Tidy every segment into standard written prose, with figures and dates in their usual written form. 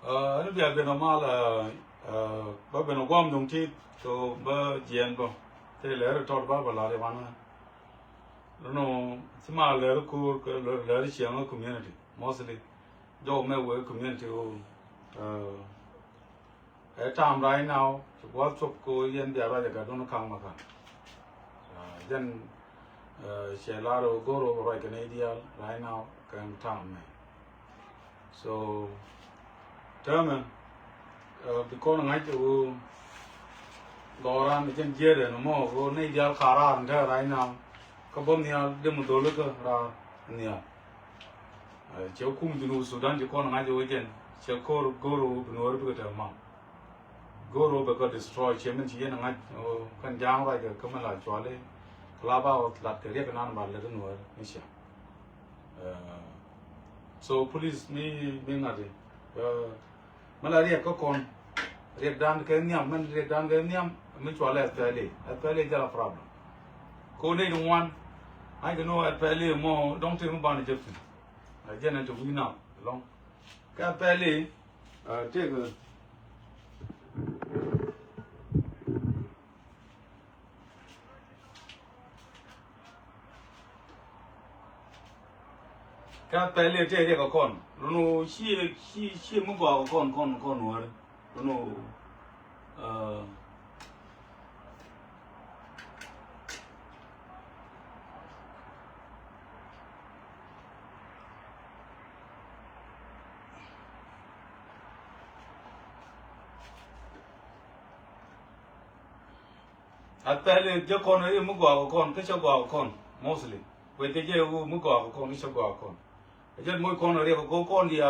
nó việc bên normal là ba bên nó gom đồng chí to ba giang ba thế lẽ rồi tao ba là để bán nó mà lẽ rồi cô lẽ rồi chiang ở community mostly do mấy người community at time right now what chụp cô yên để ra để cái đó nó khang mà khang dân sẽ là rồi go rồi right cái này right now cái time này so term because ngay chỗ đó là mình chơi đấy nó mà có này giờ khá là anh thấy right now các bạn nhà đi một đôi lúc ra nhà chiều cùng đi Sudan thì con ngay chỗ ấy chiều go rồi nó rồi cái mà go rồi bị cái destroy chiều mình chỉ ngay cái giang vậy cái mà là cho lên lava lát cái cái nan bảo là cái nó như thế so police mi ngay đấy malaria có con riêng đan cái niệm mình riêng đan cái niệm mình cho lại FPL là problem cô này đúng không ai cái nó FPL mà đông trên một bàn chụp cho nên chúng mình nào long cái FPL thế cái FPL thế có con nó xí muốn vào con nữa nó pehले जो कौन है ये मुगवा कौन किस मुगवा कौन mostly वे तो ये वो मुगवा कौन किस मुगवा कौन जब मुझ कौन है वो कौन दिया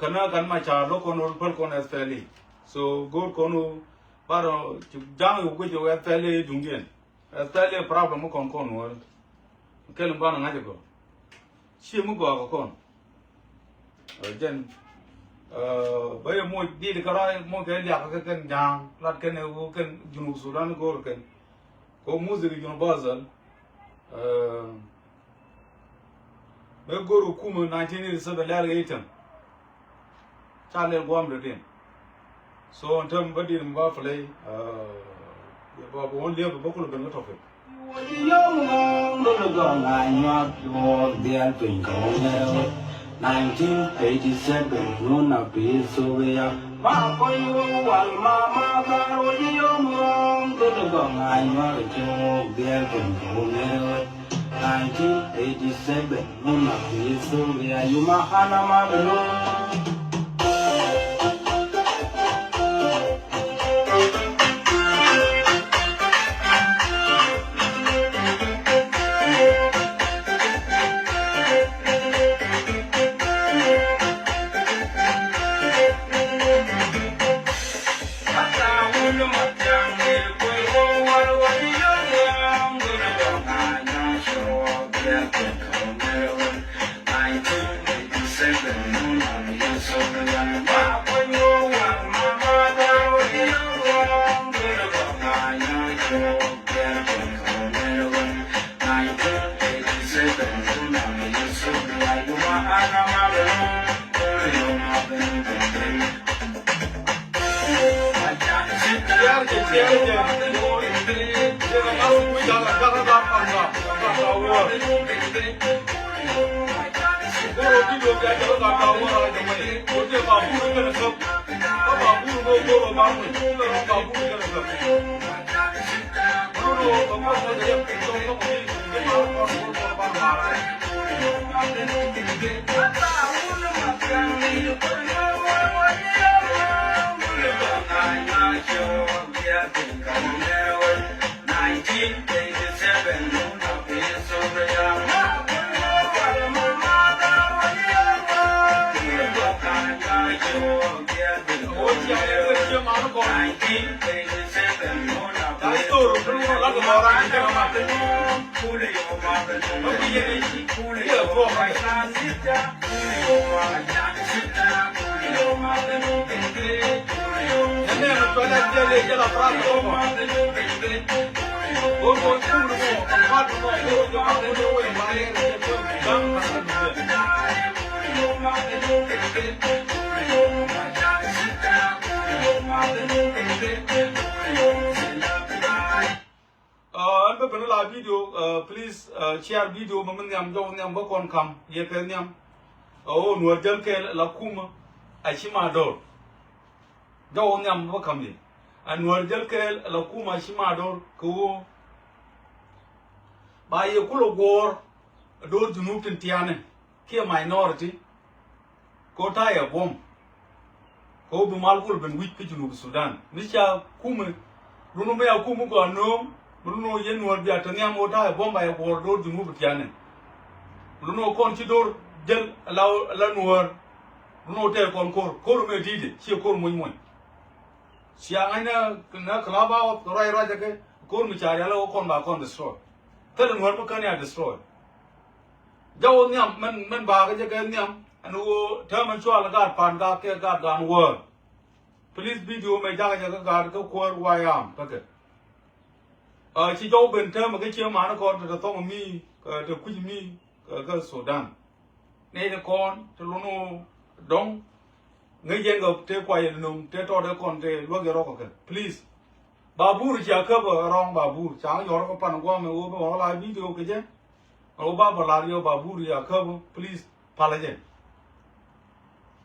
करना करना चार लोग कौन और पर कौन है पहले so गोर कौन हो पर जहाँ वो कुछ है पहले ढूंढें पहले problem कौन हो क्या लंबा ना जाएगा शी मुगवा कौन जन भाई मोई दी करा मोई के लिया के जहाँ लाट के ने वो के जुनूब सूडान गोर के को मुझे जुनूब बाज़ल मैं गोरू कुम 1987 ले आए थे चाले गुआम लेते हैं so अंतम बड़ी रंबा फले बाबू लिया बकुल बंगा topic Young, little girl, I know you're there to 1987, Luna Pisovia. Papa, you are Mama, young, little girl, I know you're there to 1987, Luna Pisovia. You Mahana Mabelo. cái là video please share video mà mình nhầm cho nhầm bác con cầm ye cái nhầm nuôi dân cái là kuma ai chỉ mà đồ cho nhầm bác cầm gì nuôi dân cái là kuma chỉ mà đồ cô bài yêu cô lô đồ junub trên tiane kia minority cô thay ở bom cô bị mal cô bên week cái junub Sudan ní cha kuma Bruno me akumu ko no Bruno yen wor bi atanya mota bomba e wor do jumu butiane Bruno kon ci dor jël la nuwar Bruno te kon kor me didi ci kor moy moy ci angana na klaba ray raja ke kor mi chari ala kon ba kon destroy tel nuwar ko kan ya destroy jaw nyam men ba ga je nyam anu taman cho ala gar pan ga ke ga gan wor please video में जाकर गाड़ को core वायाम तक chỉ dấu bên thêm một cái chiếc mà nó còn từ tông mi từ quy mi cái Sudan này là con từ lúc nó đóng người dân gặp thế quay nung thế to đấy còn thế lúc cái đó cái please babu thì chả khớp ở rong babu chẳng gió nó pan qua mà ô bảo lại video cái chứ ô ba bảo lại yo babu thì chả khớp please phải chứ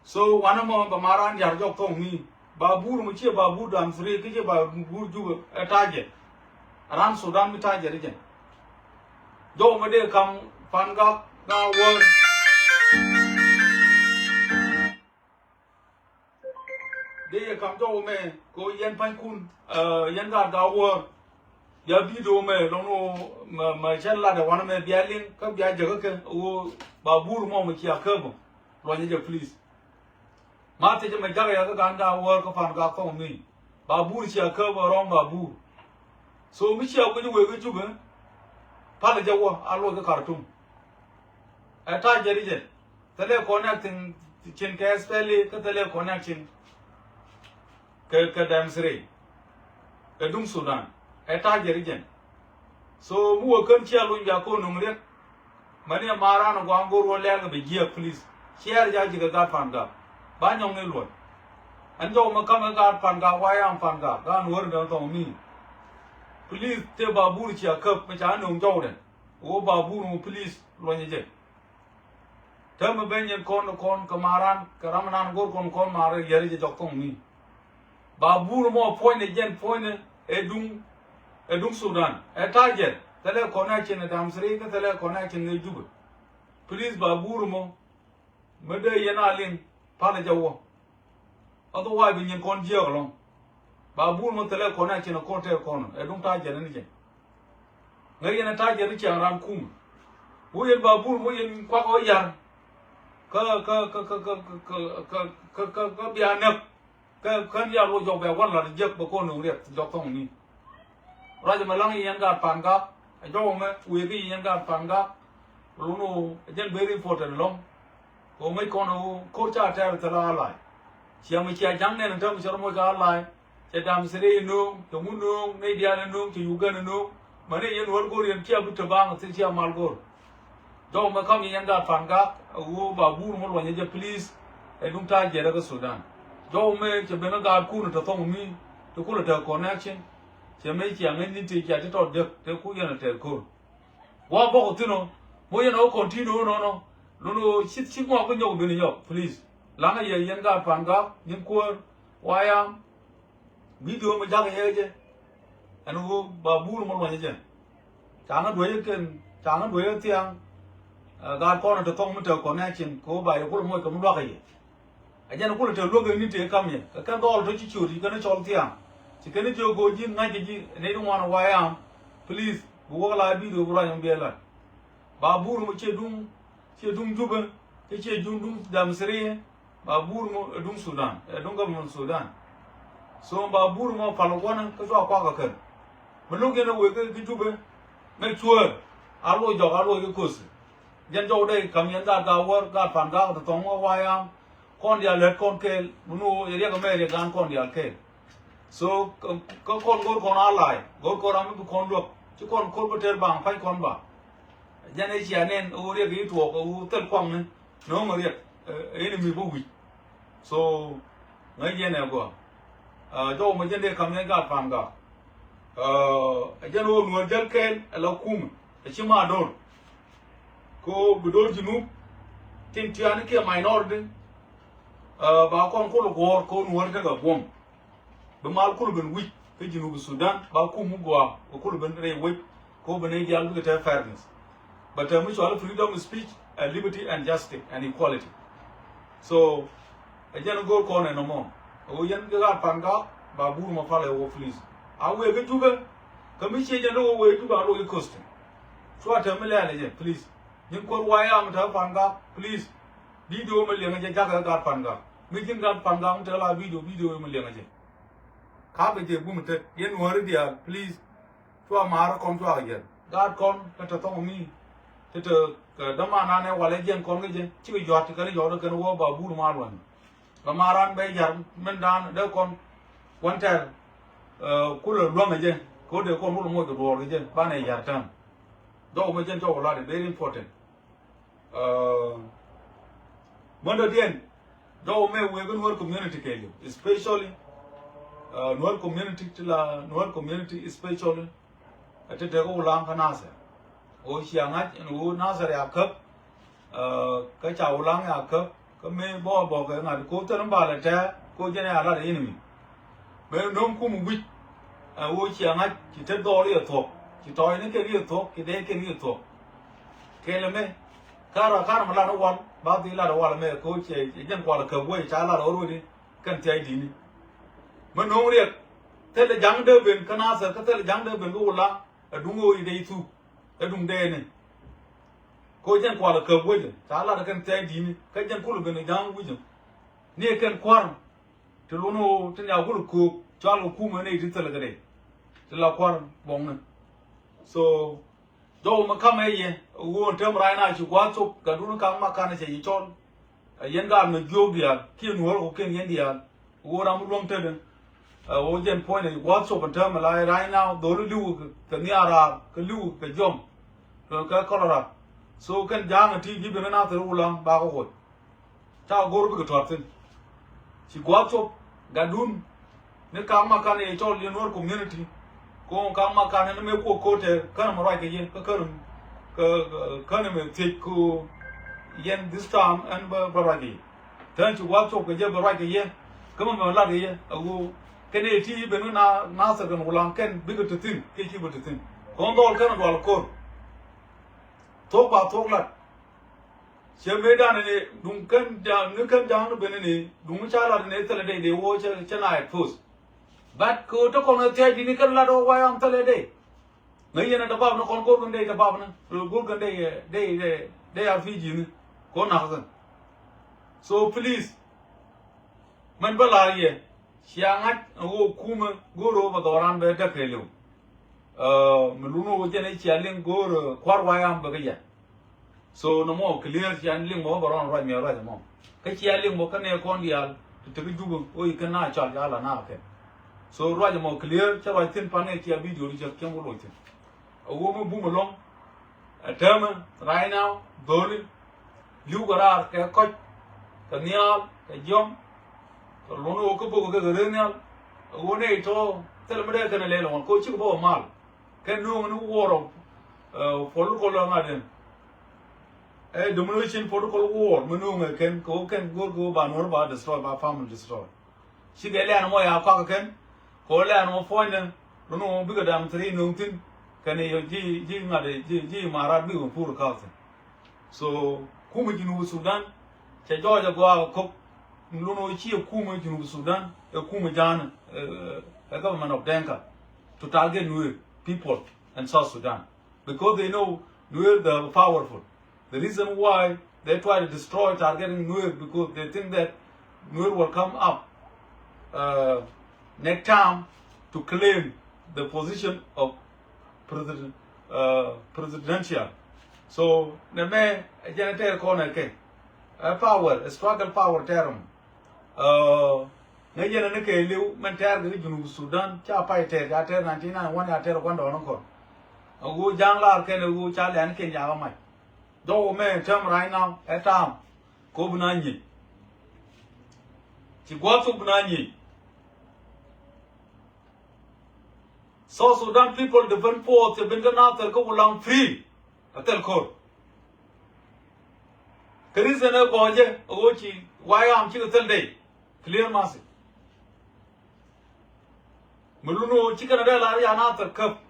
so one more bamaran jar jok tông mi babur mu ce babur da amfre kije babur ju taje ran Sudan mi taje rije do ma de kam fan ga wor de kam do me ko yen pan kun yen ga wor ya video me no ma challa da wana me bialin ka biya jaga ke o babur mo mu ci akabo lo je please mate je me jaga ya ga ganda wor ko fan ga ko mi babu chi ka ba rom babu so mi chi ko ni we ga ju ben pala je wo alo ga kartum ata je ri je tele connecting chin ka speli ka tele connecting ka damsre ka dum Sudan ata je ri je so mu kan chi alo ya ko num re mani mara no gangor wo le ga be gia please share ja ji ga fan ga ba nhong ngay luôn anh cho mà cầm cái pan gà quay ăn pan gà nuôi được tao mi please te babu chỉ khớp mà chả nung cho đấy ô babu nó please luôn như vậy thế mà bên những con kamaran karamanan gor con mà rồi giờ thì chọc tao mi babu nó mà point này gen point này edung Sudan target thế là connection này đam sri cái thế là connection này juga please babu nó mà đây yana link pala jawo otherwise bin yen kon jeo long babu mo tele kona chino konte kono e dum ta jere ni je ngari na ta jere chi ran kum wo yen babu mo yen kwa ko ya ka bia nek ka kan ya lo jo be wan la je ba ko no re jo tong ni ra je ma lang yen ga pan ga jo me we gi yen ga pan ga lu no jen very important long có mấy con nó cố cha theo từ là lại chiều mấy chiều trắng này là thơm cho nó mỗi cái lại chạy đam xe đi nung chỗ muốn nung này đi ăn nung chỗ yugan nung mà này yên huấn cô điền chiều bút chụp băng thì chiều mal cô đó mà không yên đã phản các u bà bu một loại như please để chúng ta giải cái Sudan đó mà chỉ bên nó gặp cô nó thong mi thì cô là được connection chỉ mấy chiều mấy những chuyện chạy tới được thì cô yên là được cô qua bao nhiêu nó mỗi nó continue nó Lulu sit mo ko nyog bin nyog please langa ye yen ga pan ga yin ko waya video ma jaga ye je anu babu mo lo je changa doye ken changa doye tiang ga ko na to tong mo to connection ko ba yo ko mo ko mo ga ye ajan ko to lo ga ni te kam ye ka do to chi churi ka na chol tiang chi ka ni jo go jin na ji ne do wana waya please bu ga la video bro nyom be la babu mo che dung juba cái chuyện dung damsri babur mo dung Sudan dung government Sudan so babur mo falokwana cái cho qua cái mình lúc kia nó với cái juba mấy chua alo cái cus dân châu đây cầm nhân ra gạo gạo phản gạo thì tông qua vay con dia lết con kê bunu area cái mấy gan con dia kê so có con alai con làm cái con được chứ con có thể bằng phải con bằng dân ấy chỉ nên ô riêng cái thuộc ô tân quang này nó mà riêng ấy là mình vô vị so ngay dân này của cho mình dân đây cầm những cái phàm cả Ajan wo nuar jal ken ala kum chima dor ko budor junu tin tiani ke minor din ba kon ko gor ko nuar daga bom be mal kul ben wi ke junu Sudan ba kum gwa ko kul ben re wi ko ben jal bi ta fairness but mutual freedom of speech and liberty and justice and equality so ajan go ko no mo o yan ga panga ba buru ma fale wo please awe ga juga kami ce jano we juga lo cost so ata mele ale please nin ko waya am ta panga please video mele nga jaga ga panga mi jin ga panga am ta la video mele nga je ka be je bum te yen wori dia please to amara kon to again god kon ta to mi te da ma na ne wale jen kon ga je ci bi jot ka yo ga wo ba buru ma wan ba maran be jar men dan de kon wanter kula luang aje ko de ko mo mo do aje ba ne yartan do mo jen to wala very important mondo dien do me we gun work community kele especially no community tila no community especially ate de ko ulang kana sa o siangat no nasar ya kap ka cha ulang ya kap ka me bo ka ngat ko tan ba la ta ko jen ya la ni me nom ku mu wi wo chianga ki te do ri to ki to ni ke ri to ki de ke ri to ke le me kara ma la no wan ba di la do wala me ko che jen kwa la ka wo cha la ro ri kan te di ni me no ri te le jang de ben kana sa ka te le jang de ben go la du ngo i de tu dung de ni ko jen kwa la ka wo cha la kan te di ni ka jen ku lu ben jang wu jin ni kan kwar te lo no te ya ku ku cha lo ku me ne ti te le gade te la kwar bong ne so do ma kama ye wo tem rai na chi kwa to ga du ka ma ka ne che yi chon yen ga me jo dia ki nu ro ken yen dia wo ra mu long te den wo jen point ne wa so pan tem la rai na do lu ka ni ara ka lu ka jom ka kolora so kan jang ti gi be na te ulang ba ko ko cha go ru bi ka to chi kwa to ga dun ne ka ma ka ne chol yen wor community ko ka ma ka ne me ko te kan ma ra ke yen ka ne me te ko yen this time and ba ra ke tan chu wa to ke je ba ra ke yen ka ma la ke yen agu ke ne ti be na sa kan ulang ken bi ko tin ke ki bo tin ko ndol kan wal ko to ba to la che me da ne dun kan jang be ne dun cha la ne tele de wo che na pus but ko to ko te di ni kan la do wa am tele de ngai yana da ba no kon ko gun de da ba na go gun de a fi ji ni ko na san so please man ba la ye siangat wo kuma goro ba doran be ta kelo muluno wo je ne chialin goro kwar wa am ba ga so no mo clear chian ling mo ba ron ra mi ra mo ka chialin mo kan ne kon dial to bi jugo o i kan na cha ya la na ke so right mo clear cha wa tin pa ne ti video ri cha kem wo tin wo mo bu mo long term right now doli liu gara ke ko ka nial ka jom to lo no ko bo ga ga ne wo ne to tel me de kan le lo ko chi ko mal ke no no wo ro pol ko lo ma den domination protocol war menu ken ko ken go ba no ba destroy ba family destroy shi ga le an mo ya kwa ken ko le an mo fo ne no bi ga dam tri no tin kan yo ji ma de ji mara bi ko pur ka so ku mu jinu Sudan che Georgia go ko no chi ku mu jinu Sudan ku mu jan a government of Denka to target new people in South Sudan because they know Nuer the powerful. The reason why they try to destroy targeting Nuer because they think that Nuer will come up next time to claim the position of presidential. So the man janitor corner ke power struggle power term ne jana ne ke liu man ter ga junu Sudan cha pai ter ya ter 99 one ya ter kwando no ko agu janglar ke ne gu cha len ke ya ba mai do me term right now etam ko bunanyi ti gwato bunanyi South Sudan people defend forth the Benganata go along free. I tell court. There is an aboje, Ochi, why am chicken tell day? Clear massive. Muluno chicken another cup.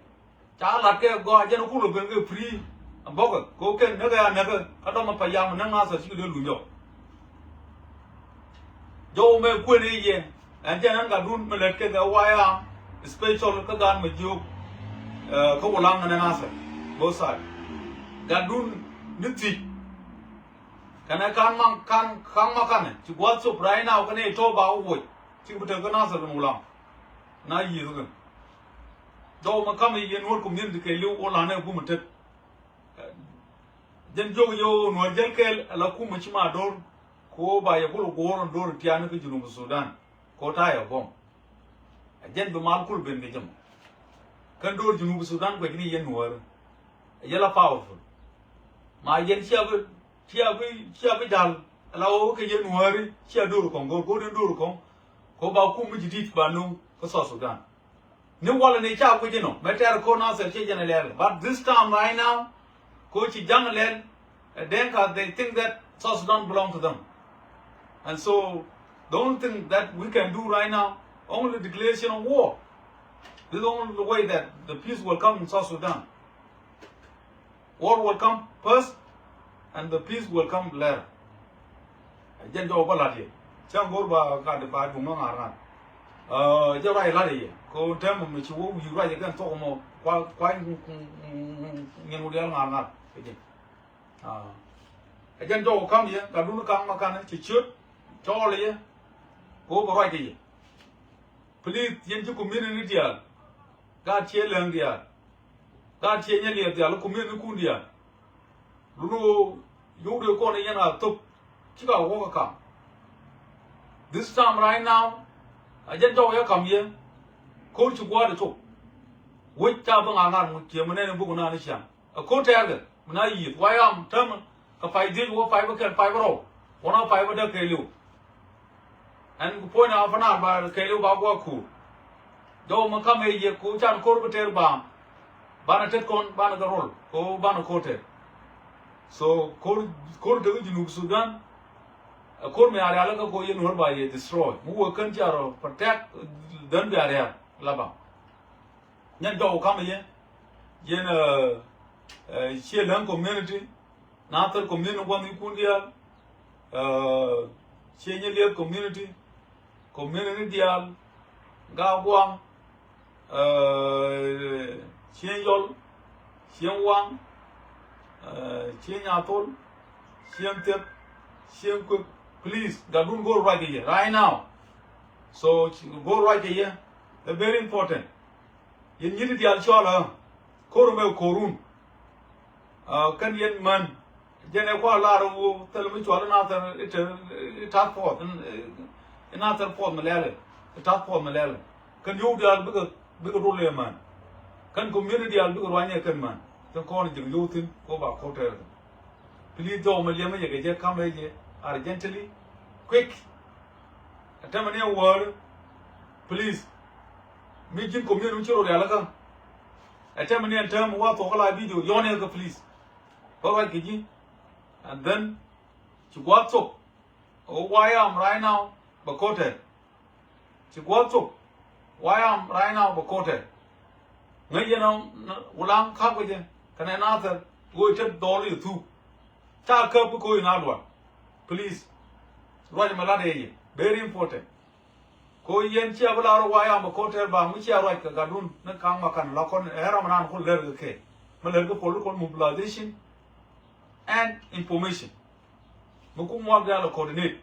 Chalake go ajan kulu benga free. A bogger, go can never, I don't know payam and answer you do. Joe may quit ye, and then I don't let the wire. Special kagan with you, Ulang and Nasir, both sides. Gadun niti. Can I come makan? To what's up right now? Can I talk about wood? To put a Nasir and Ulang. Now you though Macami in work community, you all on a woman. Then Joe, you know, Jelkel, a lacumachima door, go by a bull war and door Tiana to Sudan, Kotaya bomb. Jen be malkul ben be jam kan do Junub Sudan ko ni yen war yela powerful ma yen chia be dal lawo ke yen war chia do ko go do ko ba ku mi dit ba no ko so Sudan ni wala ne cha ko jino meter ko na se che general but this time right now ko chi jang len they think that South Sudan belong to them, and so the only thing that we can do right now, only declaration of war. This is the only way that the peace will come in South Sudan. War will come first, and the peace will come later. Jen jo bala di, chang gor ba ka de ba dung nga ran. Jo rai la di, ko tem mo chi wo yu rai kan to mo kwa ngin wo dia nga. Jen jo kam ye, ka du ka ma kan chi chut, jo le ye, ko ba rai di. Please, yen ju community dia. God che lang dia. God che nya dia dia lo community ku dia. Lu yu de ko ne yana top. Chiga wo ka. This time right now, I just do ya come here. Ko chu gwa de to. Wo cha ba nga nga mu che mene ne bu na ni sha. A ko ta ga. Na yi wa am tam ka fai di wo fai ba kan fai ba ro. Wo na fai ba da ke lu. And point out for now by the Kalu Babu. Though Makame ye Kuchan Corbater Bam, Banatet con Banagarol, O Banacote. So, Kor de Junub Sudan, a Korme Arialaga go in her by a destroy, who can jar protect then the area, Laba. Yan do come here, Yen Shielan community, Nathan community one Kundia, Chenya community. Community dial, Gawang, Chenyol, Chenwang, Chenyatol, Chentep, Chenkuk, please, Gadun go right here, right now. So go right here, they're very important. You need the Alchola, Korume Korun, Kanyan man, Jenekwa Laro, tell me to another, it has forth. Another form Malala, a top form Malala. Can you do big rule man? Can community al big Rwanya man? The corner of youth in over quarter. Please do Milliam Yaga come here urgently, quick. A terminal word, please. Making community or Alaga. A terminal term what for all video, Yonaga, please. All right, Gigi. And then to what's up? Oh, why am right now? Bakote. Chigwato. Why am right now Bakote? Ngay know Ulang Kawaja. Can another go take dolly too? Ta cup go in Adwa. Please. Roger Malade. Very important. Ko yen Chiavalo why am Bakote by Michia Roy Gadun, Nakamakan, Lakon, Eramanan, who learn the K. Malaga political mobilization and information. Mukumwa Gala coordinate.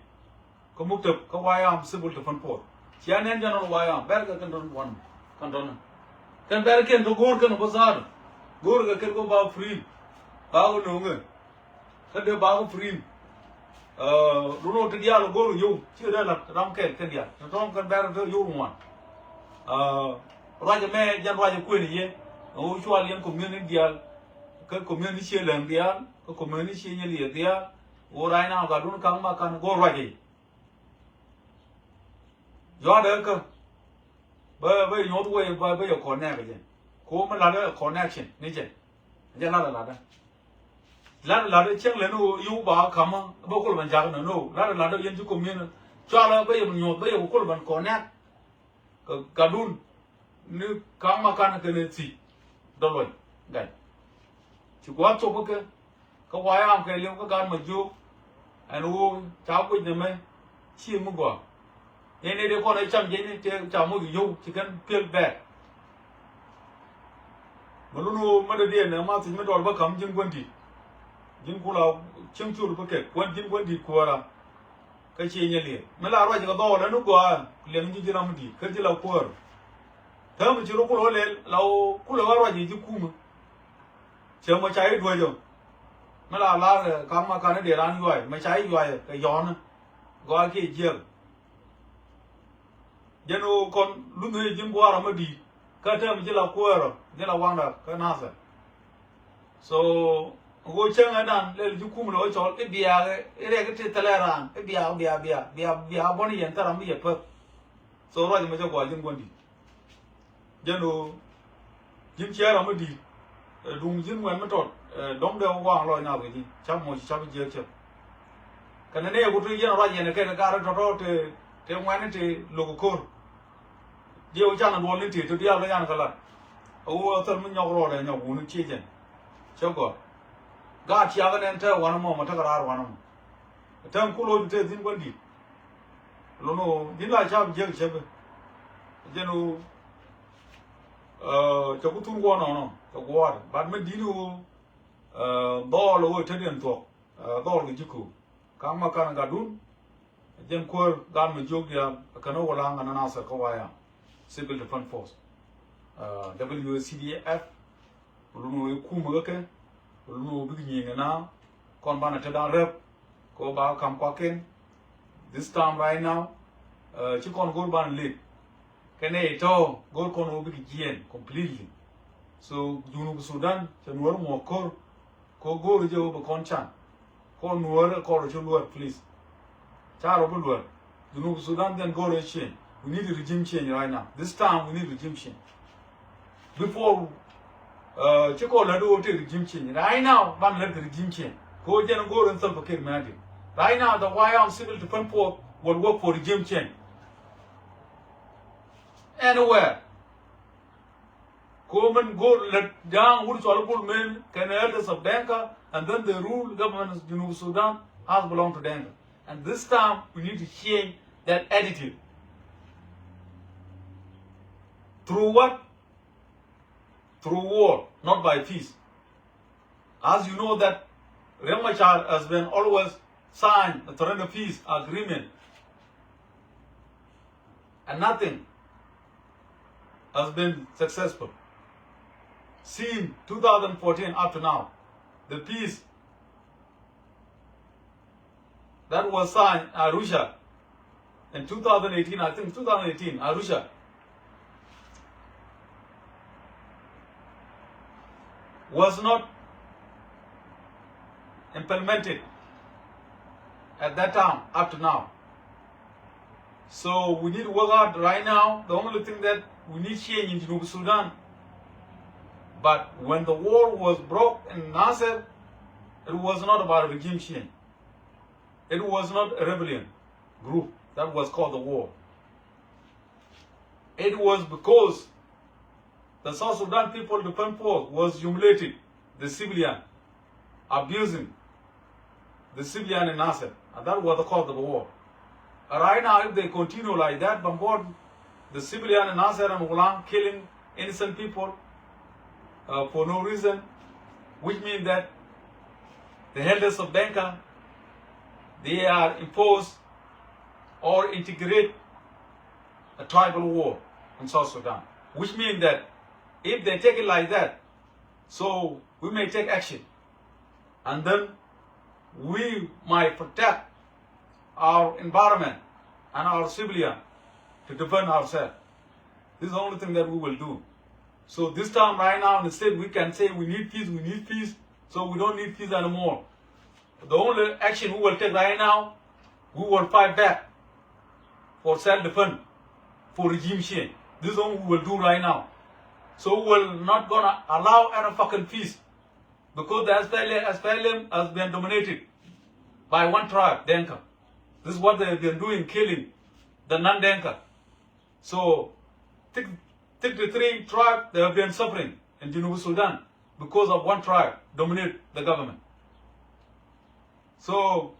Komukta Kawayam civil defense port. Chianan General Wayam, Berga can run one. Can Bergan to Gorgon Bazar. Gorga can go about free. Bago Nunga. Can they bago free? Runo to Diallo go to you. Children Ramke can ya. The Tom can bear to you one. Raja May, Jan Raja Queen here. Usually community deal. Community and deal. Community deal. Or right now, Gadun Kama can go right. Your uncle, but you know the way by your corner again. ko ma la connection ni je je la cheng le no yu ba kama ba ko ban ja no la yen ju ko min cha la ba yu nyot ba yu ko ban connect ka dun ni kama kan ke ne si do lo gai chỉ quá chụp cái quái am cái liêu cái gan mà vô anh u cháu quýt này mấy chi mua quả nên đây con ấy chăm gì này cháu mua cái vô chỉ cần tiền bè mà lúc mà đi này mà thì mới đòi bắt cầm chân quân đi chân cú là chân chuột bắt kẹt quân chân quân đi qua là cái chi nhỉ liền mới là rồi chỉ có to là nó qua liền như thế nào đi cái gì là qua thế mà chỉ lúc cú lên là cú là rồi gì chứ cú mà chờ mà cháy đuôi rồi mới là cam mà cái này để ăn rồi mà cháy rồi cái gió nữa gọi cái giếng giờ nó còn lúc này chim qua rồi mới đi cái thứ mình chỉ là qua rồi chỉ là quăng được cái Nasir so ngồi chơi ngay đàn lên chụp khung rồi cho cái bia cái cái cái tele ran cái bia bọn này hiện tại làm gì vậy so rồi thì mới cho gọi chim quân đi giờ nó chim chơi rồi mới đi đúng chim quân mới trộn đóng đeo quăng rồi nào cái gì chắc một chắc cái chưa cái này cũng tự nhiên là gì này cái đó thì ngoài này thì logo code điều tra là luôn lên thì tôi đi cái nhà cái là thật mình nhọc rồi này nhọc uống chi chứ cháu có gà chia cái này theo quan mà thằng cái quan mà thằng cô lôi thì dính quân đi luôn nó dính lại sao chơi chơi chứ nó cháu cũng thun qua nó cháu qua bạn mình đi nó đo rồi thời điểm thuộc đo cái chữ cũ các mà cái này đúng dân quân gan mình chụp kia cái nó Ulang anh Nasir có vai Civil Defense Force Sspdf luôn khu mưa cái luôn bị nhìn na còn bạn ở đang rep có bao cầm qua kênh this time right now chỉ còn gold ban lead cái này to gold còn bị giên completely so Sudan cho nuôi một cor có gold cho bà con chăn có nuôi có cho nuôi please charo bulwa Sudan then go change. We need a regime change right now. This time we need regime change. Before Chico Lado take regime change. Right now, ban let the regime change. Go and go and self care magic. Right now, the YM Civil Defense Force will work for regime change. Anywhere. Go and go let down who's all men can elders of Denka and then the rule government of Sudan has belonged to Denka. And this time we need to change that attitude. Through what? Through war, not by peace. As you know that Remachar has been always signed the Torrent Peace Agreement. And nothing has been successful. Since 2014 up to now, the peace that was signed Arusha in 2018, I think 2018, Arusha. Was not implemented at that time up to now. So we need to work out right now. The only thing that we need change in Sudan. But when the war was broke in Nasir, it was not about regime change. It was not a rebellion group that was called the war. It was because the South Sudan People Defense Force was humiliating the civilian, abusing the civilian in Nasir. And that was the cause of the war. Right now, if they continue like that, bombard the civilian in Nasir and Ulang, killing innocent people for no reason, which means that the elders of Denka, they are imposed or integrate a tribal war in South Sudan, which means that if they take it like that, so we may take action, and then we might protect our environment and our civilian to defend ourselves. This is the only thing that we will do. So this time right now, instead we can say we need peace, so we don't need peace anymore. The only action we will take right now, we will fight back for self-defense, for regime change. This is what we will do right now. So we're not gonna allow any fucking peace because the SPLM has been dominated by one tribe, Denka. This is what they've been doing, killing the non-Denka. So take the three tribes, they have been suffering in Junub Sudan because of one tribe dominate the government. So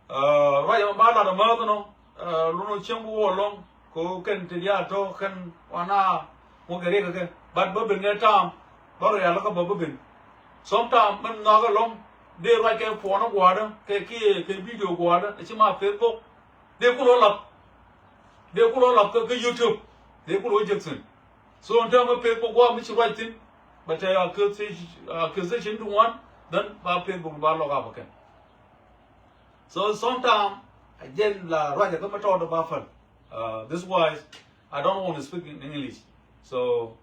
right about the mother Luno Chimbu long ko ken tiya to ken wana mogere ke but babin ne tam baro ya laka babin sometimes man naga long de right ke phone gwada ke video gwada chi ma Facebook de kulo lap ke YouTube de kulo Jackson so on time Facebook wa mi chi right thing but I accusation to one then ba Facebook ba log up again. So sometimes again la right ke ma to ba fan this wise I don't want to speak in English. So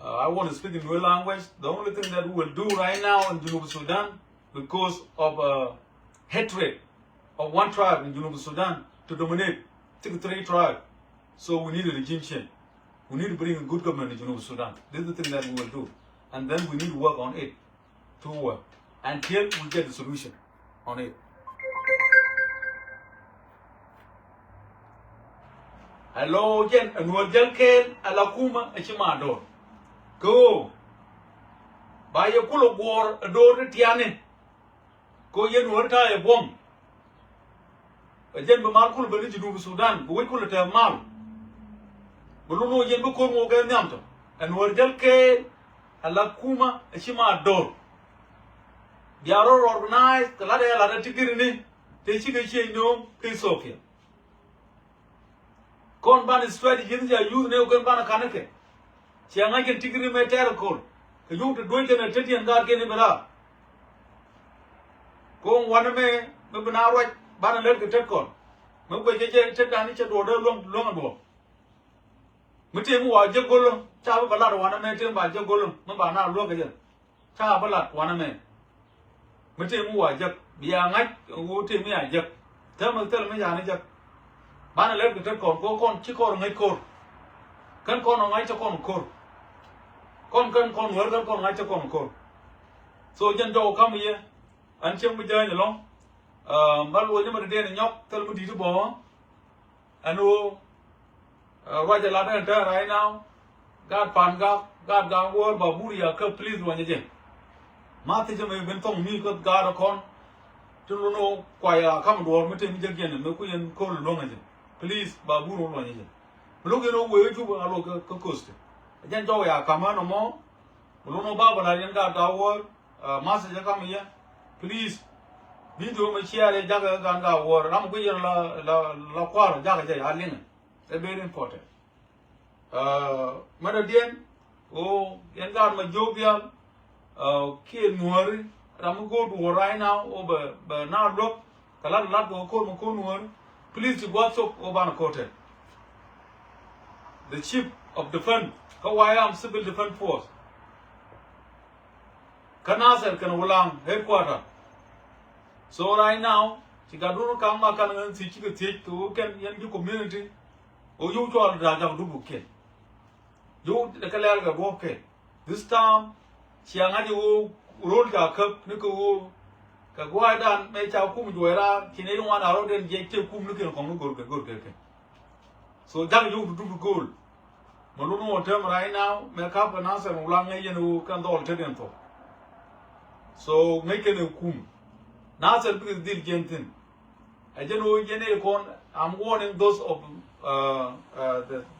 I want to speak in real language. The only thing that we will do right now in Junub Sudan, because of hatred of one tribe in Junub Sudan to dominate three tribes. So we need a regime change. We need to bring a good government in Junub Sudan. This is the thing that we will do. And then we need to work on it to work until we get the solution on it. Hello, Jen, and we'll get Alakuma Achimado. Go. By a pull of war, a door to Tiane. Go yen water a bomb. A Jen Bamakul Village in Sudan, we could have mal. Buluno yen Bukum Ganamto, and we'll get Alakuma Achimado. They are all organized, the Lada Tigrini, the Chicken Nom, Sofia. Kon ban strategy ni use ne kon ban kanake chianga ken tigri me ter ko ke yu to doite na teti anga ke ni bela ko wana me bana ro ban le ke tet ko me ko je tet ani che do long do mute mu wa je golo cha ba la wana me tem ba je golo me ba na lo ke je cha ba la wana me mute mu wa je biya ngai u te mi a je ta me tel me ya ni je Bana le ke kon ko kon chi kon ngai kor kan kon ngai cha kon kor kon wer kan kon ngai cha kon kor so jen do kam ye an chem bu jani long mal wo nyama de ne nyok tel mu di to bo anu wa ja la da right now god pan ga wo ba buri ya ka please wa je ma te je me ben tong mi ko ga kon tu no kwa ya kam do mu te mi je gen me ku yen ko lo ngai please babu no lo nyi look no we ju ba lo ka cost jan jo ya kama no mo lo no ba ba la yan ga wo mas ja kam ye please video me share ja ga wo ram ku yen la kwa ja ga ja lin it's very important madadien o yan ga ma jobia ke nuori ram go do right now o ba na lo kala la go ko nuori. Please to go up over Kote. The chief of defense, Kawayam Civil Defense Force. Nasir can Ulang headquarter. So right now, Chigaduru Kama can see to can young community or you to all Rajam Dubuke. You the Kalaga Boke. This time, Chiangadi rolled a cup, Niku. Kagwadan me cha kum joera kine one around and je kum looking kong go. So that you do goal. Maluno term right now, make up an answer and Ulang who can all take them for. So make a kum. Nasir because deal gentin. I don't know Jenny con I'm warning those of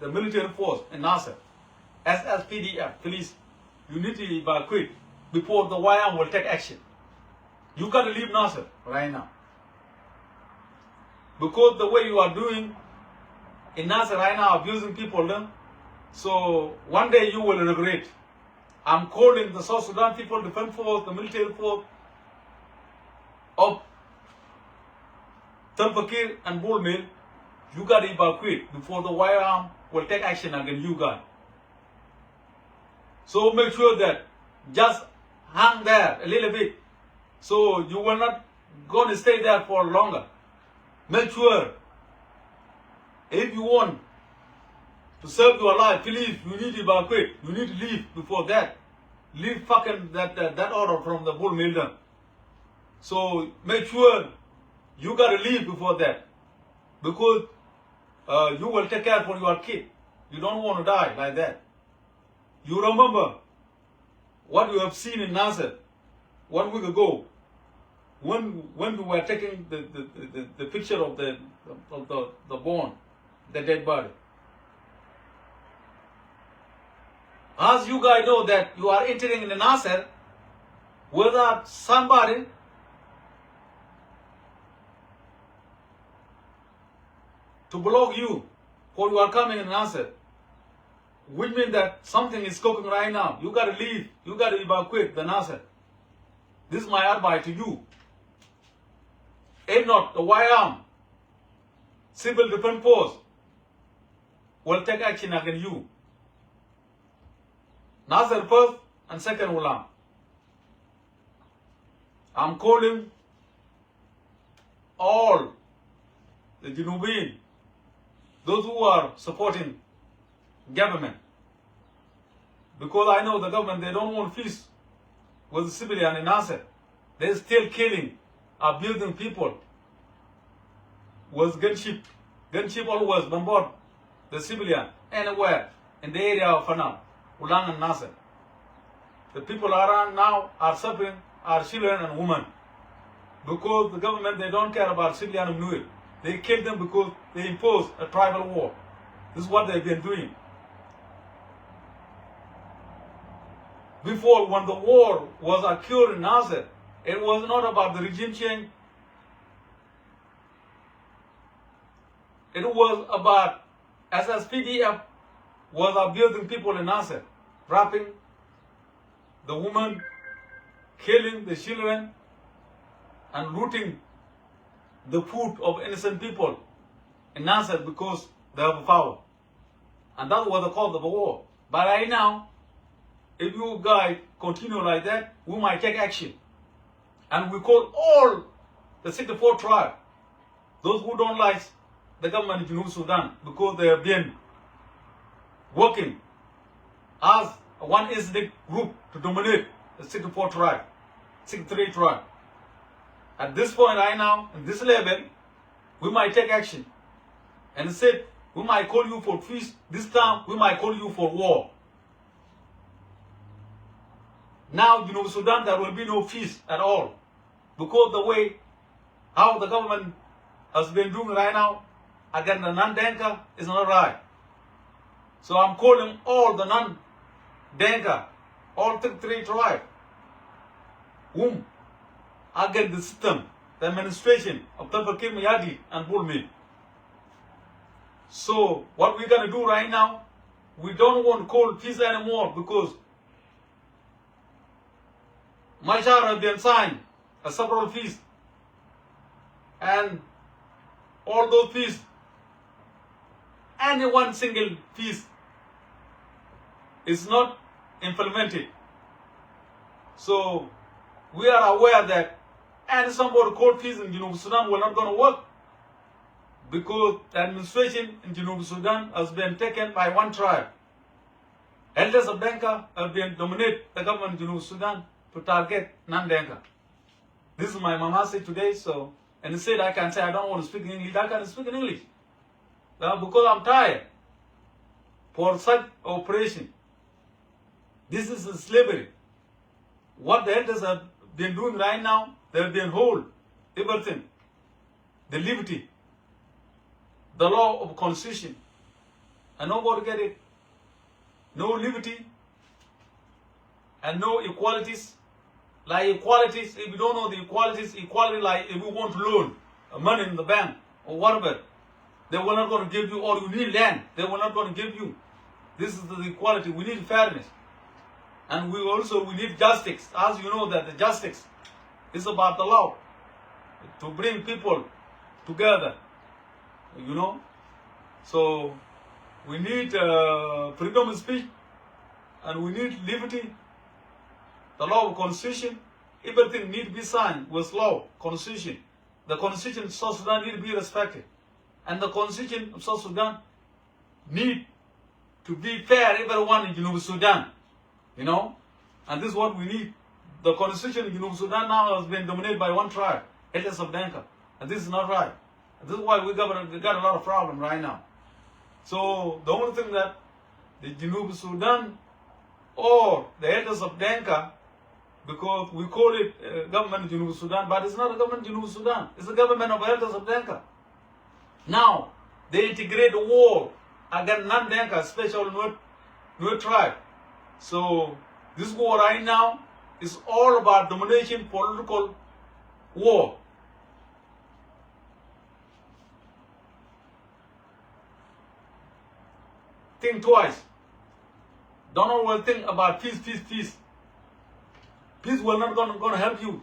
the military force in Nasir. Sspdf, please, you need to evacuate before the YM will take action. You got to leave Nasir right now. Because the way you are doing in Nasir right now, abusing people, so one day you will regret. I'm calling the South Sudan People Defense Force, the military force of Tulpakir and Bull Mill. You got to evacuate before the YM will take action against you guys. So make sure that just hang there a little bit. So you will not going to stay there for longer. Make sure if you want to save your life, please, you need to evacuate. You need to leave before that. Leave fucking that order from the bull mill. So make sure you gotta leave before that, because you will take care for your kid. You don't want to die like that. You remember what you have seen in Nasir 1 week ago, when we were taking the picture of the bone, the dead body. As you guys know that you are entering in the Nasir without somebody to block you for you are coming in Nasir, which means that something is cooking right now. You gotta leave. You gotta evacuate the Nasir. This is my advice to you. If not, the YM, Civil Defense Force, will take action against you. Nasir first and second Ulang. I'm calling all the Junubin, those who are supporting government, because I know the government, they don't want peace with the civilian in Nasir. They're still killing, abusing people with gunship. Gunship always bombard the civilian anywhere in the area of Fanal, Ulang and Nasir. The people around now are suffering, are children and women, because the government, they don't care about civilian and Nuer. They kill them because they impose a tribal war. This is what they've been doing. Before, when the war was occurred in Nasir, it was not about the regime change. It was about Sspdf was abusing people in Nasir, raping the women, killing the children, and looting the food of innocent people in Nasir because they have power. And that's what they call the war. But right now, if you guys continue like that, we might take action. And we call all the 64 tribes, those who don't like the government in Sudan, because they have been working as one ethnic group to dominate the 64 tribe, 63 tribe. At this point right now, in this level, we might take action. And instead, we might call you for peace. This time, we might call you for war. Now, Sudan, there will be no peace at all. Because the way how the government has been doing right now against the non-Denka is not right. So I'm calling all the non-Denka, all 33 tribes, whom against the system, the administration of Tafakir Mayadi and Bulmi. So what we're going to do right now, we don't want to call peace anymore, because Mashar has been signed a several peace, and all those peace, any one single peace is not implemented. So we are aware that any somebody called peace in Sudan will not going to work, because the administration in Sudan has been taken by one tribe. Elders of Denka have been dominate the government in Sudan to target non-Denka. This is my mama said today, so, and instead I can say I don't want to speak in English, I can speak in English. Because I'm tired for such operation. This is slavery. What the elders have been doing right now, they have been hold everything. The liberty, the law of constitution, and nobody get it. No liberty and no equalities. Like equalities, if you don't know the equalities, equality like if you want to loan money in the bank or whatever, they will not going to give you, or you need land, they will not going to give you. This is the equality. We need fairness. And we need justice. As you know that the justice is about the law, to bring people together, So we need freedom of speech, and we need liberty, the law of constitution. Everything need to be signed with law, constitution. The constitution of South Sudan need to be respected. And the constitution of South Sudan need to be fair, everyone in Sudan, you know, and this is what we need. The constitution in Sudan now has been dominated by one tribe, elders of Denka, and this is not right. And this is why we got a lot of problems right now. So the only thing that the Sudan or the elders of Denka, because we call it government of Sudan, but it's not a government of Sudan. It's a government of elders of Denka. Now, they integrate the war against non-Denka, especially Nuer tribe. So, this war right now is all about domination, political war. Think twice. Don't always think about peace, peace, peace. Peace will not gonna help you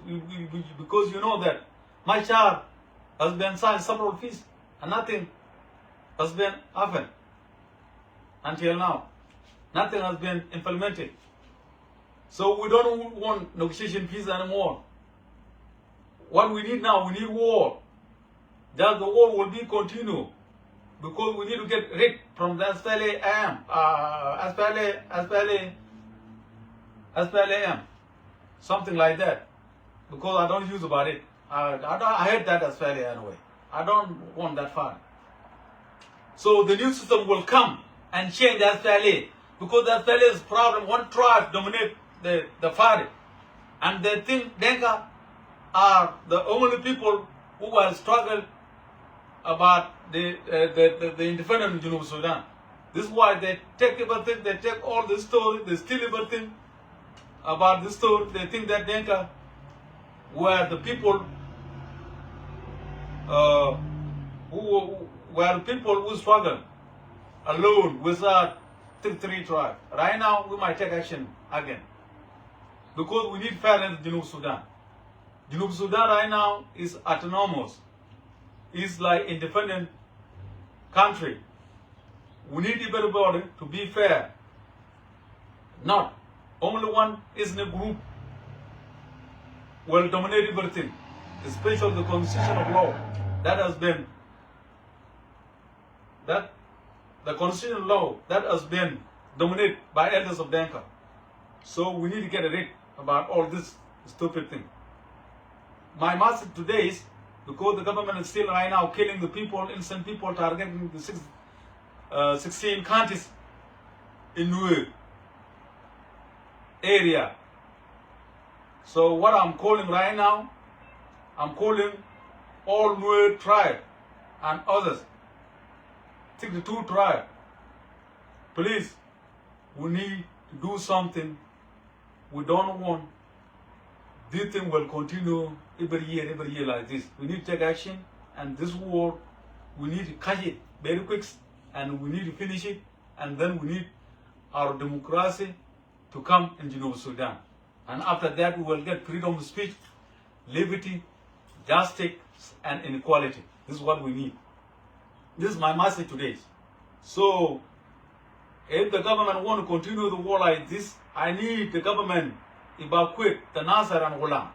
because you know that my child has been signed several peace and nothing has been happened until now. Nothing has been implemented. So we don't want negotiation peace anymore. What we need now, we need war. That the war will be continued because we need to get rid from the SPLA, something like that. Because I don't use about it. I hate that SPLA anyway. I don't want that far. So the new system will come and change the SPLA because the SPLA is problem. One tribe dominate the party, and they think Denka are the only people who will struggle about the independence of Sudan. This is why they take everything, they take all the story, they steal everything about the story. They think that Denka were the people who struggle alone without three tribes. Right now, we might take action again because we need fairness in Sudan. Sudan right now is autonomous. It's like independent country. We need everybody to be fair. Not only one is in a group will dominate everything, especially the constitutional law that has been the constitutional law that has been dominated by elders of Denka. So we need to get rid about all this stupid thing. My message today is because the government is still right now killing the people, innocent people, targeting the 16 counties in Nuer area. So what I'm calling right now, I'm calling all Nuer tribe and others, 62 tribe. Please, we need to do something. We don't want this thing will continue every year like this. We need to take action, and this war, we need to catch it very quick, and we need to finish it, and then we need our democracy to come in Sudan. And after that, we will get freedom of speech, liberty, justice, and inequality. This is what we need. This is my message today. So, if the government want to continue the war like this, I need the government evacuate the Nasir and Ulang.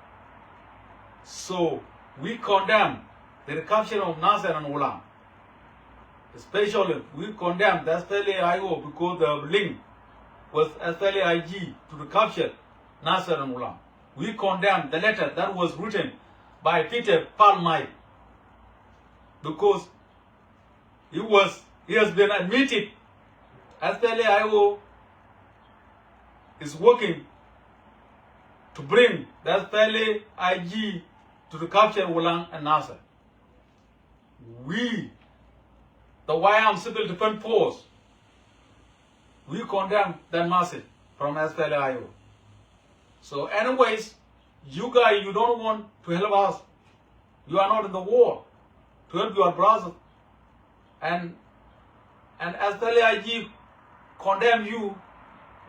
So we condemn the recapture of Nasir and Ulang. Especially, we condemn the SPLA-IO because the link with SPLA-IG to recapture Nasir and Ulang. We condemn the letter that was written by Peter Palmai because he has been admitted SPLA-IO is working to bring the SPLA-IG to recapture Ulang and Nasir. We, the YM Civil Defense Force, we condemn that message from SPLA-IO. So anyways, you guys, you don't want to help us. You are not in the war to help your brothers. And SPLA-IG condemn you.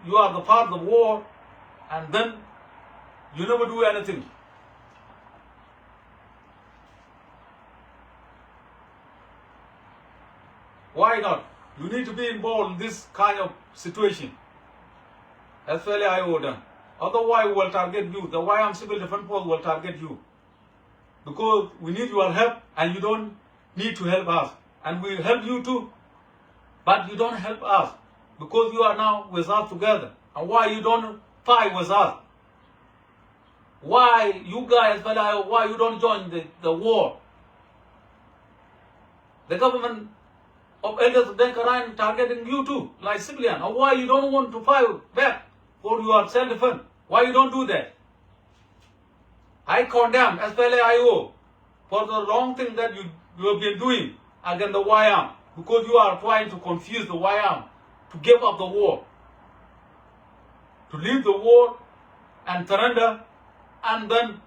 You are the part of the war, and then you never do anything. Why not? You need to be involved in this kind of situation. SPLA-IO done. Otherwise, we will target you. The YM Civil Defense Force will target you. Because we need your help, and you don't need to help us. And we help you too, but you don't help us. because you are now with us together. And why you don't fight with us? Why you guys, why you don't join the war? The government of elders of Denkaran targeting you too, like civilian. And why you don't want to fight back for your self-defense? Why you don't do that? I condemn SPLA-IO for the wrong thing that you have been doing against the YM, because you are trying to confuse the YM to give up the war, to leave the war and surrender, and then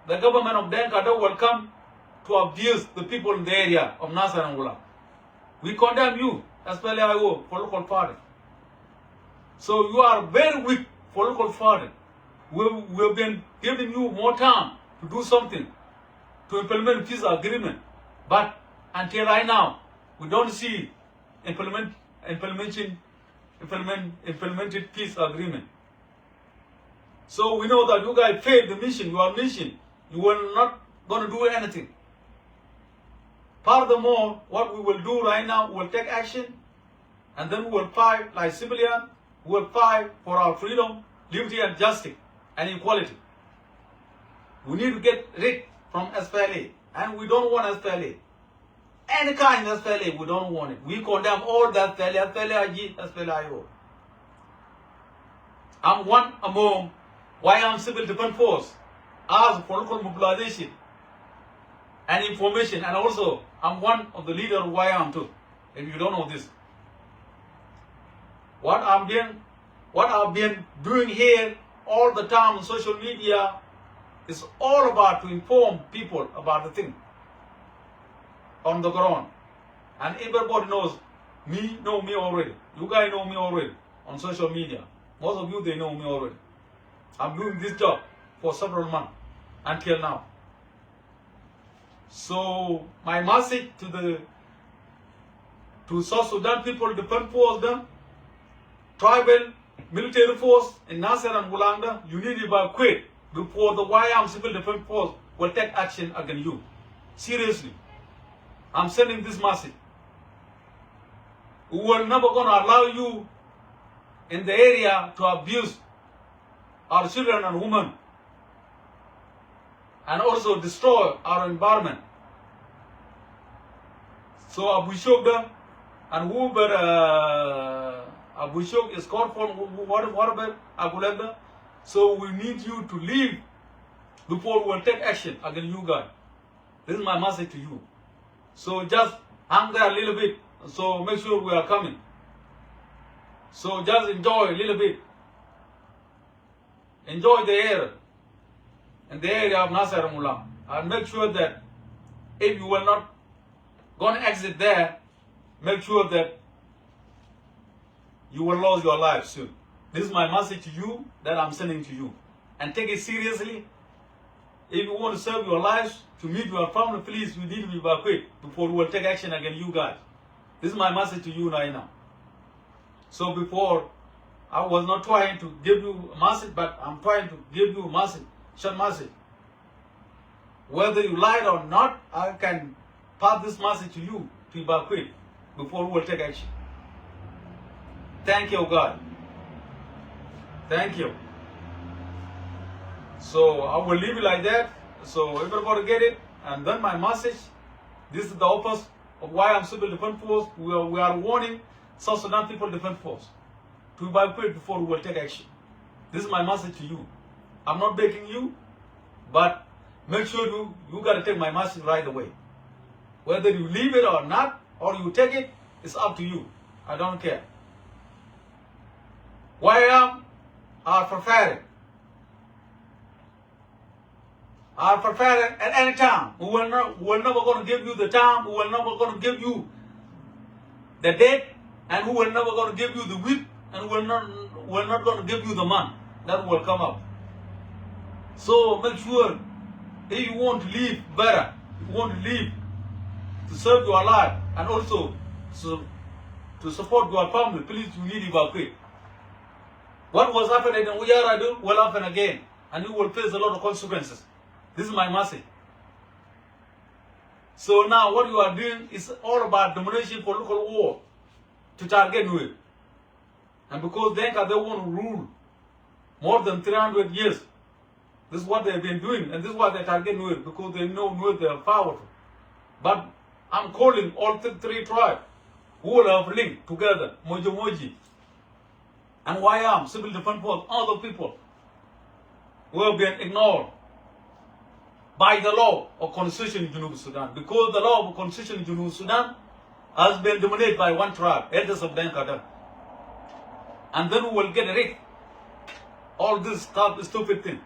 the government of Denka will come to abuse the people in the area of Nasir and Ulang. We condemn you, SPLA-IO, for local party. So you are very weak for local party. We have been giving you more time to do something, to implement peace agreement. But until right now, we don't see implemented peace agreement. So we know that you guys failed the mission, your mission. You were not going to do anything. Furthermore, what we will do right now, we will take action, and then we will fight like civilians. We will fight for our freedom, liberty, and justice, and equality. We need to get rid from SPLA, and we don't want SPLA. Any kind of SPLA, we don't want it. We condemn all the SPLA, SPLA-IG, SPLA-IO. I'm one among YM Civil Defense Force, as for local mobilization and information, and also I'm one of the leaders of YM too, if you don't know this. What I've been doing here all the time on social media is all about to inform people about the thing on the ground. And everybody know me already. You guys know me already on social media. Most of you, they know me already. I'm doing this job for several months until now. So my message to South Sudan People Defense Force, them, tribal military force in Nasir and Ulang, you need to evacuate before the YM Civil Defense Force will take action against you. Seriously. I'm sending this message. We will never gonna allow you in the area to abuse our children and women and also destroy our environment. So Abu Shogda and whoever Abu Shog is called for whatever Agulegda. So we need you to leave before we will take action against you guys. This is my message to you. So just hang there a little bit. So make sure we are coming. So just enjoy a little bit. Enjoy the air in the area of Nasir and Ulang. And make sure that if you will not going to exit there, make sure that you will lose your life soon. This is my message to you that I'm sending to you. And take it seriously. If you want to save your lives, to meet your family, please, you need to evacuate before we will take action against you guys. This is my message to you right now. So before, I was not trying to give you a message, but I'm trying to give you a message, short message. Whether you lied or not, I can pass this message to you to evacuate before we will take action. Thank you, God. Thank you. So I will leave it like that. So everybody get it. And then my message. This is the office of YM Civil Defense Force. We are warning South Sudan People Defense Force to evacuate before we will take action. This is my message to you. I'm not begging you, but make sure you got to take my message right away. Whether you leave it or not, or you take it, it's up to you. I don't care. YM are preparing. Are preparing at any time. We will never going to give you the time. We will never going to give you the date, and we will never going to give you the week, and we're not going to give you the month that will come up. So make sure if you want to live better, if you want to live to serve your life, and also to support your family, please, you need to evacuate. What was happening in Uyaradu will happen again, and you will face a lot of consequences. This is my message. So now what you are doing is all about domination for local war. to target Nuer. And because they want to rule more than 300 years, this is what they've been doing, and this is why they target Nuer, because they know Nuer, they are powerful. But I'm calling all three tribes who will have linked together, Moji, and YAM, Civil Defense Force, other people who have been ignored by the law of Constitution in Junub Sudan. Because the law of Constitution in Junub Sudan has been dominated by one tribe, elders of Denka. And then we will get rid of all this stuff, stupid thing.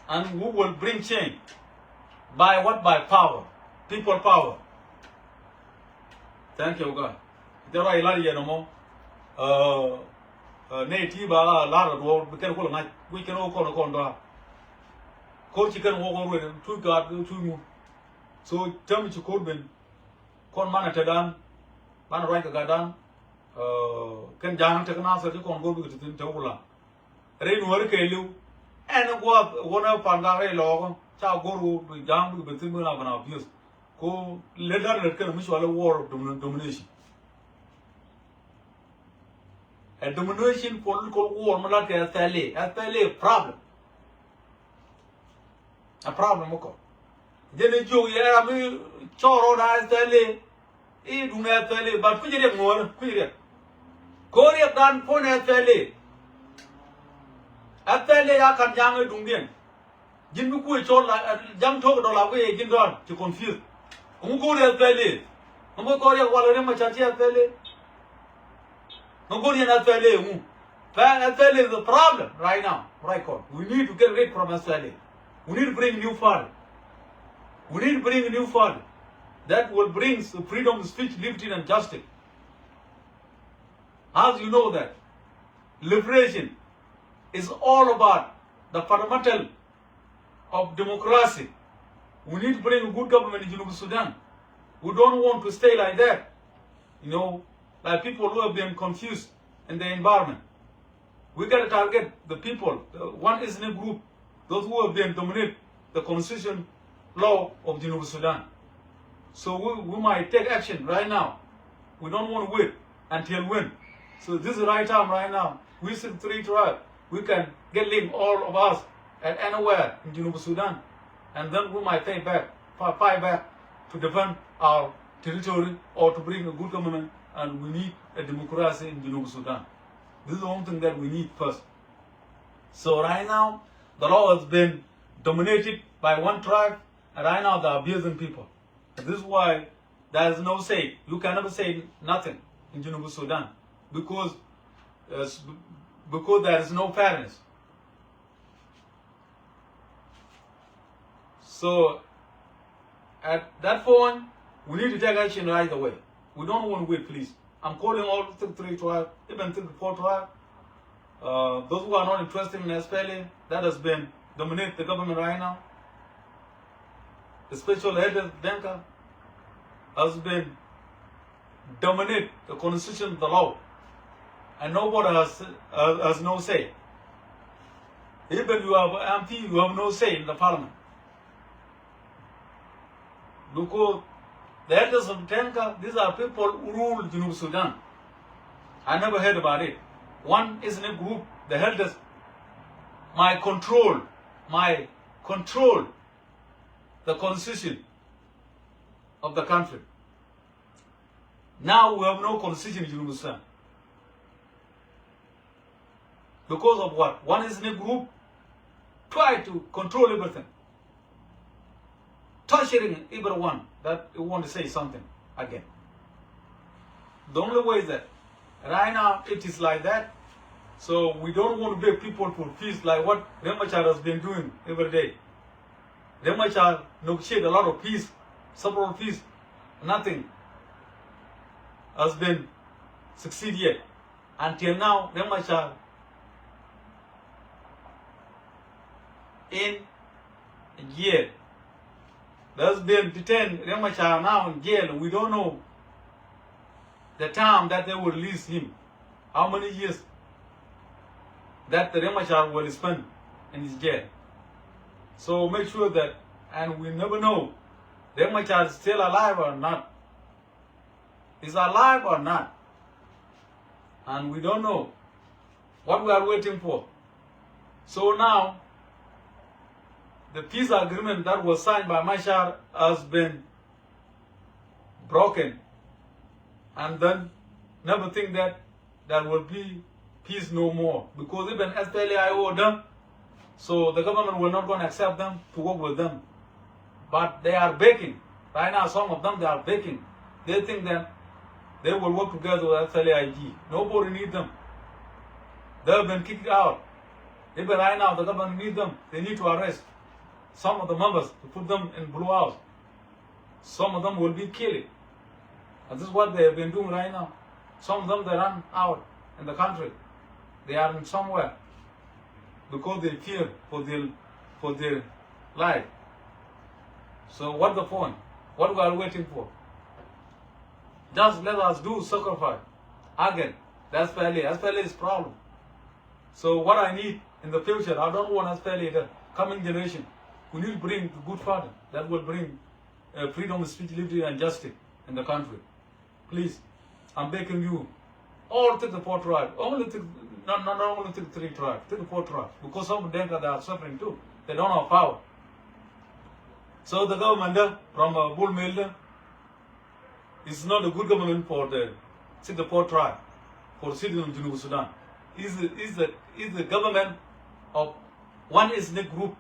And we will bring change. By what? By power. People power. Thank you, God. There are a lot of native, a lot of work, we can all call a condor. Coach, you can walk over and two God, two you. So tell me to call them. Con Manatadan, Manaraka Gadan, can Jan take an answer to go to Ulang. Rain work a you, and one of Pangare law, Chow Guru, Jam with the Timur of an abuse. Go let her get a mutual war of domination. A domination political war, Malaka, SLA, problem. A problem, okay. Then a Jew, yeah, I mean, Choro, SLA, do not SLA, but we didn't more, queer. Korea done for SLA. SLA, I can young Dungian. Jim Kuchola, young talk all away, Jindon, to confuse. Who go to SLA? No Korea, while much at SLA. No good in SLA. SLA is the problem right now. Right, we need to get rid from SLA. We need to bring new fund. We need to bring a new fund that will bring freedom of speech, liberty, and justice. As you know that, liberation is all about the fundamental of democracy. We need to bring a good government in Junub Sudan. We don't want to stay like that. You know, like people who have been confused in the environment. We got to target the people, one ethnic group, those who have been dominated the constitution law of Junub Sudan. So we might take action right now. We don't want to wait until when. So this is the right time right now. We see three tribes. We can get linked, all of us, at anywhere in Junub Sudan. And then we might fight back to defend our territory or to bring a good government. And we need a democracy in Junub Sudan. This is the only thing that we need first. So right now, the law has been dominated by one tribe, and right now they're abusing people. And this is why there is no say. You can never say nothing in Junub Sudan because there is no fairness. So at that point, we need to take action right away. We don't want to wait, please. I'm calling all the three tribes, even the four tribes. Those who are not interested in SPLA, that has been dominating the government right now. The special head of Denka has been dominate the constitution, the law, and nobody has no say. Even you have MP, you have no say in the parliament. Because the elders of Denka, these are people who rule Junub Sudan. I never heard about it. One is in a group, the elders, my control the constitution of the country. Now we have no constitution in Junub Sudan. Because of what? One is in a group, try to control everything. Torturing everyone that want to say something again. The only way is that right now it is like that. So we don't want to beg people for peace like what Remachar has been doing every day. Remachar negotiated a lot of peace, several peace. Nothing has been succeeded yet. Until now, Remachar in jail. There's been detained Remachar now in jail. We don't know the time that they will release him. How many years that the Remachar will spend in his jail. So make sure that, and we never know, Remachar is still alive or not. Is alive or not. And we don't know what we are waiting for. So now, the peace agreement that was signed by Machar has been broken. And then never think that there will be peace no more. Because even SPLA them, so the government will not going to accept them to work with them. But they are begging. Right now, some of them, they are begging. They think that they will work together with SPLA. Nobody needs them. They have been kicked out. Even right now, the government needs them. They need to arrest some of the members to put them in Blue House. Some of them will be killed. And this is what they have been doing right now. Some of them, they run out in the country. They are in somewhere because they fear for their life. So what's the point? What we are waiting for? Just let us do sacrifice. Again, that's SPLA is problem. So what I need in the future, I don't want SPLA, the coming generation. We need to bring a good father that will bring freedom of speech, liberty, and justice in the country. Please, I'm begging you, all take the 4 tribes. Only take, not only take 3 tribes, take the 4 tribes. Because some of them they are suffering too. They don't have power. So the government from Bull Mill is not a good government for the 4 tribes, for citizens of Sudan. Is the government of one ethnic group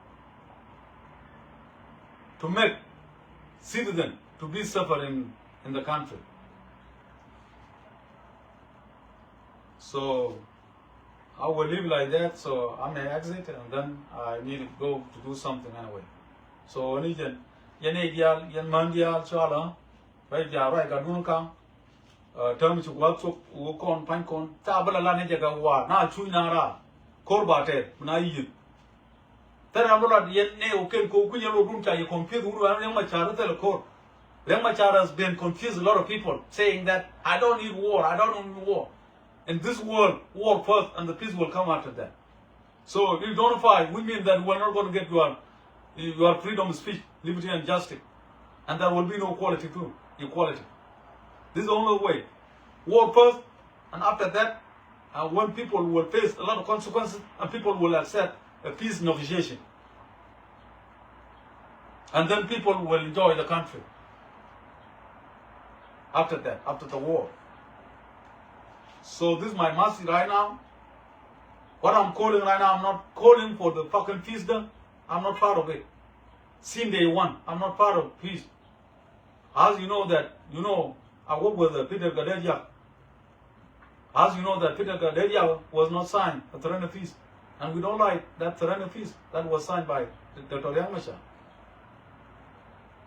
to make citizens to be suffering in the country. So I will live like that, so I may exit and then I need to go to do something anyway. So yan ideal, yan mandial chala, right ja right ga dun kang term chu wa chuk wo kon pan kon ta bala la ne jaga wa na chu na ra kor ba te na yi tara bala yan ne o ken ko ku yelo dun ta ye confuse ru yan ma chara te kor yan ma chara has been confused a lot of people saying that I don't need war, I don't need war. In this world, war first and the peace will come after that. So if you don't fight, we mean that we're not going to get your freedom of speech, liberty and justice. And there will be no equality too. Equality. This is the only way. War first, and after that, when people will face a lot of consequences, and people will accept a peace negotiation. And then people will enjoy the country. After that, after the war. So this is my message right now. What I'm calling right now, I'm not calling for the fucking peace there. I'm not part of it. Since day one, I'm not part of peace. As you know that, I work with Peter Gadeja. As you know that Peter Gadeja was not signed a surrender peace. And we don't like that surrender peace that was signed by Dr. Yangmasha.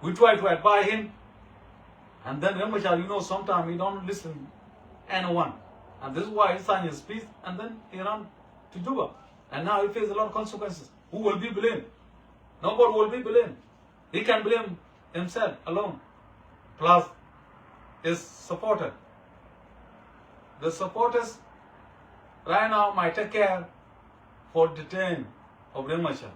We try to advise him. And then Yangmasha, sometimes he don't listen to anyone. And this is why he signed his peace and then he ran to Juba. And now he faces a lot of consequences. Who will be blamed? Nobody will be blamed. He can blame himself alone. Plus his supporter. The supporters right now might take care for detain of Remasha.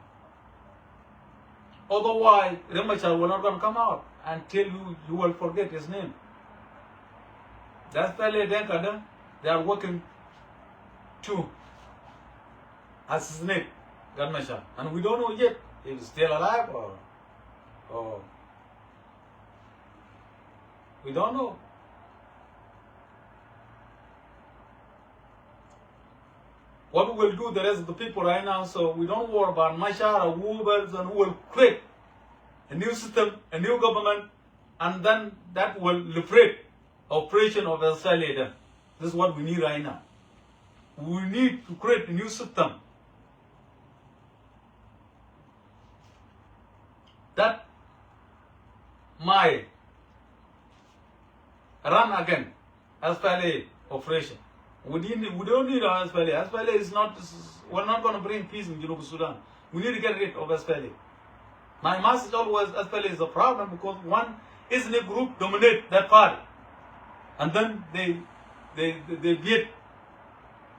Otherwise, Remasha will not going to come out until you will forget his name. That's Pele Denkada. They are working to assassinate Ganmasha. And we don't know yet if he's still alive or we don't know. What we will do the rest of the people right now, so we don't worry about Mashar or Woobers, and we will create a new system, a new government, and then that will liberate operation of the Salida. This is what we need right now. We need to create a new system that might run again SPLA operation. We don't need our SPLA. SPLA is not, we're not going to bring peace in Sudan. We need to get rid of SPLA. My message always, SPLA is a problem because one ethnic group dominate that party. And then they beat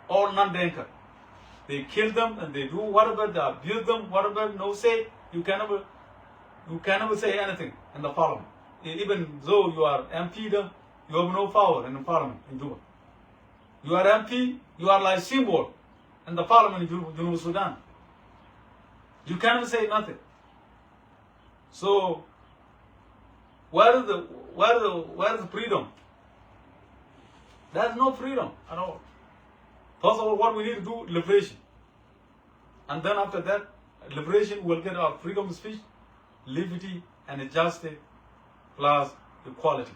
all non-Denka. They kill them and they do whatever, they abuse them, whatever, no say. You can never say anything in the parliament. Even though you are MP, you have no power in the parliament in Juba. You are MP, you are like symbol in the parliament in Sudan. You cannot say nothing. So where is the freedom? There's no freedom at all. First of all, what we need to do, liberation. And then after that, liberation will get our freedom of speech, liberty, and justice, plus equality.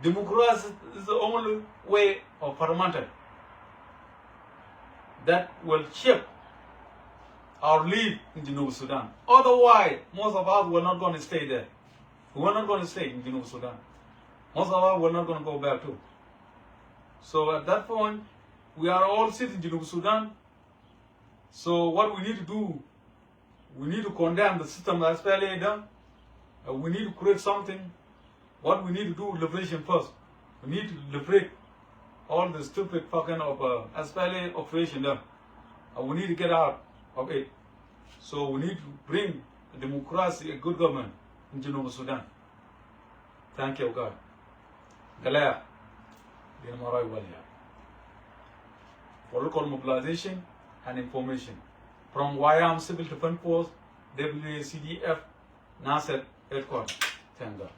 Democracy is the only way of parliamentary that will shape our life in Geneva, Sudan. Otherwise, most of us were not going to stay there. We were not going to stay in Geneva, Sudan. Most of us were not going to go back too. So at that point, we are all sitting in Geneva, Sudan. So what we need to do, we need to condemn the system that's fairly done. We need to create something. What we need to do, liberation first. We need to liberate all the stupid fucking of SPLA operation there. We need to get out of it. So we need to bring a democracy, a good government in Geneva, Sudan. Thank you, God. Galaya, for local mobilization and information from YAM Civil Defense Force, Sspdf, Nasir, headquarters. Thank God.